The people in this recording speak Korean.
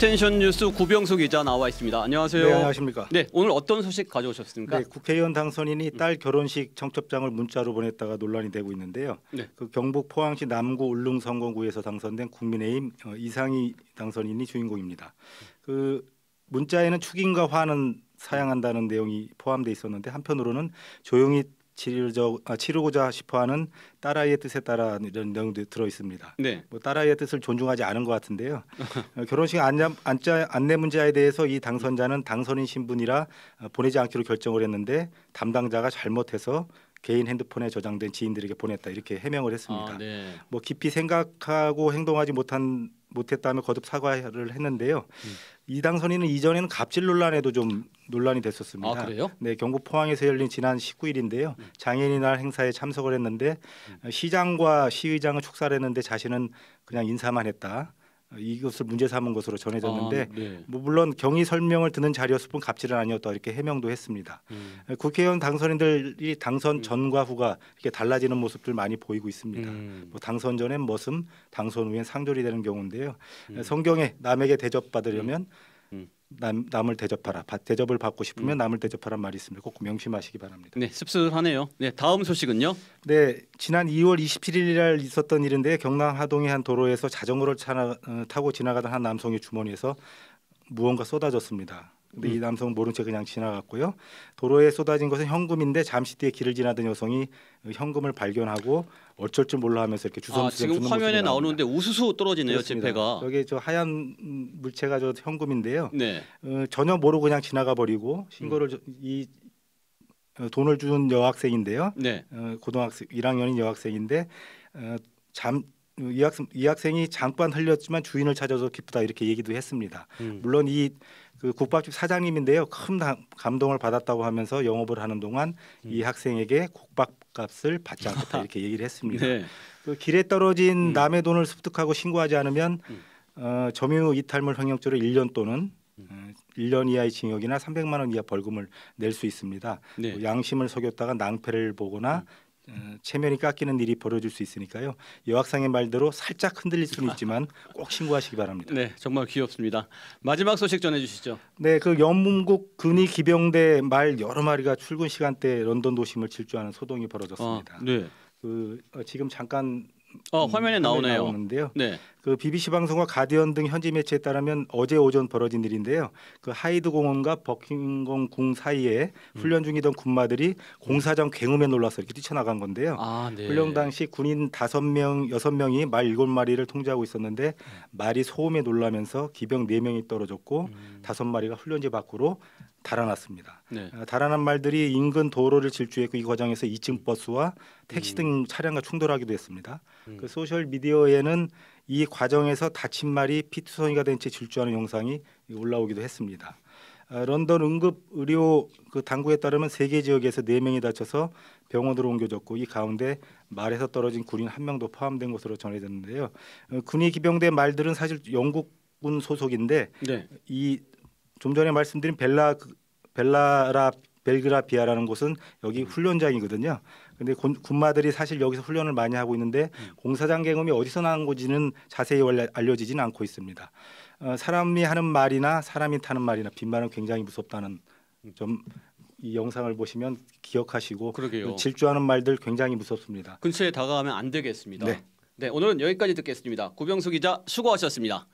어텐션 뉴스 구병수 기자 나와 있습니다. 안녕하세요. 네, 안녕하십니까. 네, 오늘 어떤 소식 가져오셨습니까? 네, 국회의원 당선인이 딸 결혼식 청첩장을 문자로 보냈다가 논란이 되고 있는데요. 네. 그 경북 포항시 남구 울릉 선거구에서 당선된 국민의힘 이상희 당선인이 주인공입니다. 그 문자에는 축인과 화는 사양한다는 내용이 포함되어 있었는데 한편으로는 조용히 치르고자 싶어하는 딸아이의 뜻에 따라 이런 내용도 들어 있습니다. 네. 뭐 딸아이의 뜻을 존중하지 않은 것 같은데요. 결혼식 안내 문자에 대해서 이 당선자는 당선인 신분이라 보내지 않기로 결정을 했는데 담당자가 잘못해서 개인 핸드폰에 저장된 지인들에게 보냈다 이렇게 해명을 했습니다. 네. 뭐 깊이 생각하고 행동하지 못했다며 거듭 사과를 했는데요. 이 당선인은 이전에는 갑질 논란에도 좀 논란이 됐었습니다. 아, 그래요? 네, 경북 포항에서 열린 지난 19일인데요. 장애인의 날 행사에 참석을 했는데 시장과 시의장은 축사를 했는데 자신은 그냥 인사만 했다. 이것을 문제 삼은 것으로 전해졌는데 네. 뭐 물론 경위 설명을 듣는 자리였을 뿐 갑질은 아니었다 이렇게 해명도 했습니다. 국회의원 당선인들이 당선 전과 후가 이렇게 달라지는 모습들 많이 보이고 있습니다. 뭐 당선 전엔 머슴, 당선 후엔 상졸이 되는 경우인데요. 성경에 남에게 대접받으려면 남을 대접하라. 대접을 받고 싶으면 남을 대접하란 말이 있습니다. 꼭 명심하시기 바랍니다. 네, 씁쓸하네요. 네, 다음 소식은요? 네, 지난 2월 27일 있었던 일인데 경남 하동의 한 도로에서 자전거를 타고 지나가던 한 남성의 주머니에서 무언가 쏟아졌습니다. 근데 이 남성은 모른 채 그냥 지나갔고요. 도로에 쏟아진 것은 현금인데 잠시 뒤에 길을 지나던 여성이 현금을 발견하고 어쩔 줄 몰라 하면서 이렇게 주섬주섬 지금 화면에 나오는데 우수수 떨어지네요. 그렇습니다. 지폐가. 저게 저 하얀 물체가 저 현금인데요. 네. 전혀 모르고 그냥 지나가 버리고 신고를 이 돈을 준 여학생인데요. 네. 고등학생 1학년인 여학생인데 이 학생이 잠깐 흘렸지만 주인을 찾아서 기쁘다 이렇게 얘기도 했습니다. 물론 그 국밥집 사장님인데요. 큰 감동을 받았다고 하면서 영업을 하는 동안 이 학생에게 국밥값을 받지 않겠다 이렇게 얘기를 했습니다. 네. 그 길에 떨어진 남의 돈을 습득하고 신고하지 않으면 점유 이탈물 횡령죄로 1년 또는 1년 이하의 징역이나 300만 원 이하 벌금을 낼 수 있습니다. 네. 양심을 속였다가 낭패를 보거나 체면이 깎이는 일이 벌어질 수 있으니까요. 여학생의 말대로 살짝 흔들릴 수는 있지만 꼭 신고하시기 바랍니다. 네, 정말 귀엽습니다. 마지막 소식 전해주시죠. 네, 그 영문국 근위 기병대 말 여러 마리가 출근 시간대 런던 도심을 질주하는 소동이 벌어졌습니다. 네. 지금 잠깐 화면에 나오네요. 나오는데요. 네. 그 BBC 방송과 가디언 등 현지 매체에 따르면 어제 오전 벌어진 일인데요. 그 하이드 공원과 버킹엄 궁 사이에 훈련 중이던 군마들이 공사장 굉음에 놀라서 이렇게 뛰쳐나간 건데요. 네. 훈련 당시 군인 5명, 6명이 말 7마리를 통제하고 있었는데 말이 소음에 놀라면서 기병 4명이 떨어졌고 5마리가 훈련지 밖으로 달아났습니다. 네. 달아난 말들이 인근 도로를 질주했고 이 과정에서 2층 버스와 택시 등 차량과 충돌하기도 했습니다. 그 소셜 미디어에는 이 과정에서 다친 말이 피투성이가 된 채 질주하는 영상이 올라오기도 했습니다. 런던 응급의료 그 당국에 따르면 3개 지역에서 4명이 다쳐서 병원으로 옮겨졌고 이 가운데 말에서 떨어진 군인 1명도 포함된 것으로 전해졌는데요. 군이 기병대 말들은 사실 영국군 소속인데 네. 좀 전에 말씀드린 벨그라비아라는 곳은 여기 훈련장이거든요. 근데 군마들이 사실 여기서 훈련을 많이 하고 있는데 공사장 굉음이 어디서 나는 건지는 자세히 알려지지는 않고 있습니다. 사람이 하는 말이나 사람이 타는 말이나 빈말은 굉장히 무섭다는 점 이 영상을 보시면 기억하시고 그러게요. 질주하는 말들 굉장히 무섭습니다. 근처에 다가가면 안 되겠습니다. 네. 네, 오늘은 여기까지 듣겠습니다. 구병수 기자 수고하셨습니다.